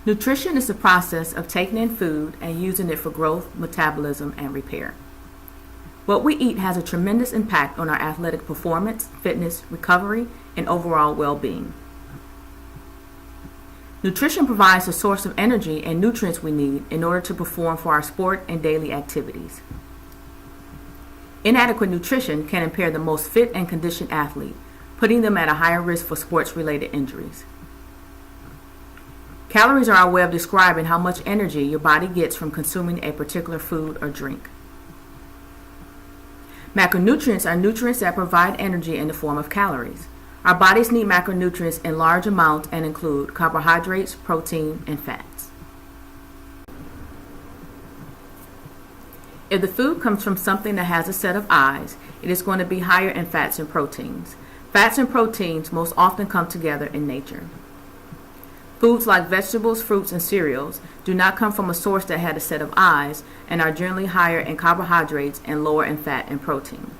Nutrition is the process of taking in food and using it for growth, metabolism, and repair. What we eat has a tremendous impact on our athletic performance, fitness, recovery, and overall well-being. Nutrition provides the source of energy and nutrients we need in order to perform for our sport and daily activities. Inadequate nutrition can impair the most fit and conditioned athlete, putting them at a higher risk for sports-related injuries. Calories are our way of describing how much energy your body gets from consuming a particular food or drink. Macronutrients are nutrients that provide energy in the form of calories. Our bodies need macronutrients in large amounts and include carbohydrates, protein, and fats. If the food comes from something that has a set of eyes, it is going to be higher in fats and proteins. Fats and proteins most often come together in nature. Foods like vegetables, fruits, and cereals do not come from a source that had a set of eyes and are generally higher in carbohydrates and lower in fat and protein.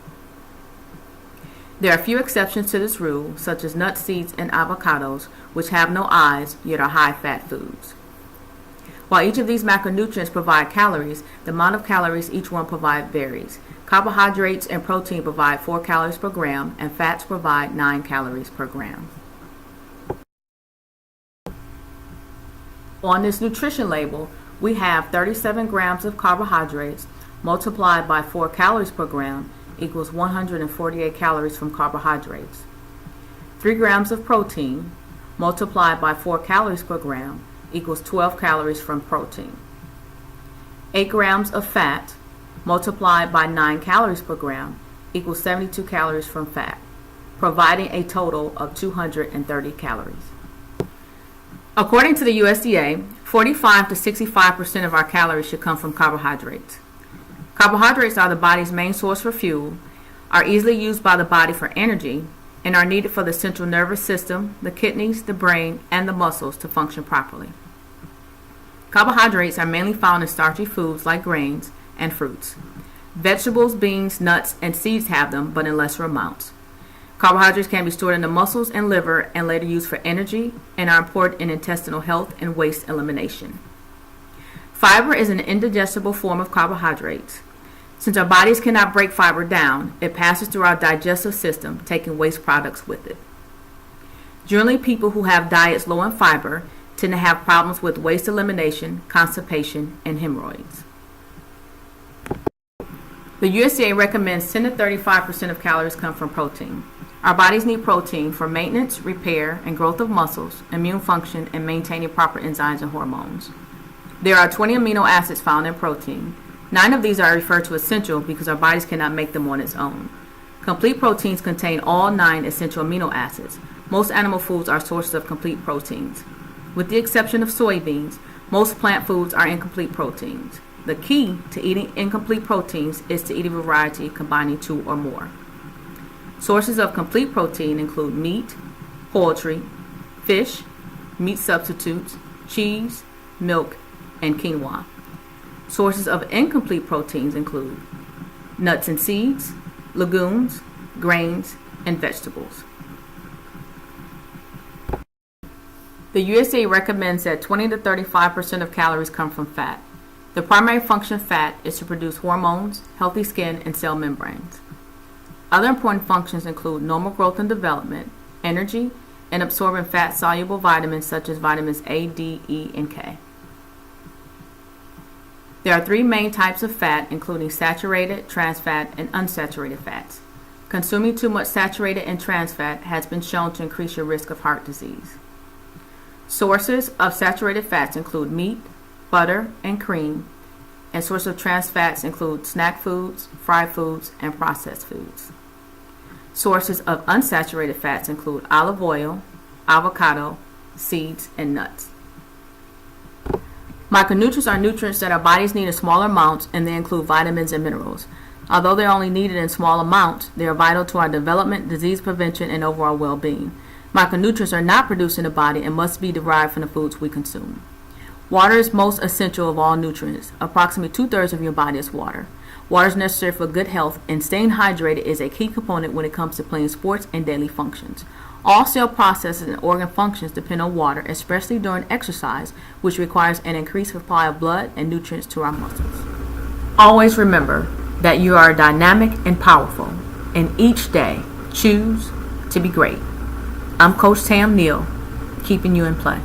There are a few exceptions to this rule, such as nuts, seeds, and avocados, which have no eyes yet are high-fat foods. While each of these macronutrients provide calories, the amount of calories each one provides varies. Carbohydrates and protein provide 4 calories per gram, and fats provide 9 calories per gram. On this nutrition label, we have 37 grams of carbohydrates multiplied by 4 calories per gram equals 148 calories from carbohydrates. 3 grams of protein multiplied by 4 calories per gram equals 12 calories from protein. 8 grams of fat multiplied by 9 calories per gram equals 72 calories from fat, providing a total of 230 calories. According to the USDA, 45 to 65% of our calories should come from carbohydrates. Carbohydrates are the body's main source for fuel, are easily used by the body for energy, and are needed for the central nervous system, the kidneys, the brain, and the muscles to function properly. Carbohydrates are mainly found in starchy foods like grains and fruits. Vegetables, beans, nuts, and seeds have them, but in lesser amounts. Carbohydrates can be stored in the muscles and liver and later used for energy and are important in intestinal health and waste elimination. Fiber is an indigestible form of carbohydrates. Since our bodies cannot break fiber down, it passes through our digestive system, taking waste products with it. Generally, people who have diets low in fiber tend to have problems with waste elimination, constipation, and hemorrhoids. The USDA recommends 10 to 35% of calories come from protein. Our bodies need protein for maintenance, repair, and growth of muscles, immune function, and maintaining proper enzymes and hormones. There are 20 amino acids found in protein. 9 of these are referred to essential because our bodies cannot make them on its own. Complete proteins contain all 9 essential amino acids. Most animal foods are sources of complete proteins. With the exception of soybeans, most plant foods are incomplete proteins. The key to eating incomplete proteins is to eat a variety combining 2 or more. Sources of complete protein include meat, poultry, fish, meat substitutes, cheese, milk, and quinoa. Sources of incomplete proteins include nuts and seeds, legumes, grains, and vegetables. The USDA recommends that 20 to 35% of calories come from fat. The primary function of fat is to produce hormones, healthy skin, and cell membranes. Other important functions include normal growth and development, energy, and absorbing fat-soluble vitamins such as vitamins A, D, E, and K. There are 3 main types of fat, including saturated, trans fat, and unsaturated fats. Consuming too much saturated and trans fat has been shown to increase your risk of heart disease. Sources of saturated fats include meat, butter, and cream, and sources of trans fats include snack foods, fried foods, and processed foods. Sources of unsaturated fats include olive oil, avocado, seeds, and nuts. Micronutrients are nutrients that our bodies need in smaller amounts, and they include vitamins and minerals. Although they're only needed in small amounts, they are vital to our development, disease prevention, and overall well-being. Micronutrients are not produced in the body and must be derived from the foods we consume. Water is most essential of all nutrients. Approximately 2/3 of your body is water. Water is necessary for good health, and staying hydrated is a key component when it comes to playing sports and daily functions. All cell processes and organ functions depend on water, especially during exercise, which requires an increased supply of blood and nutrients to our muscles. Always remember that you are dynamic and powerful, and each day choose to be great. I'm Coach Tam Neal, keeping you in play.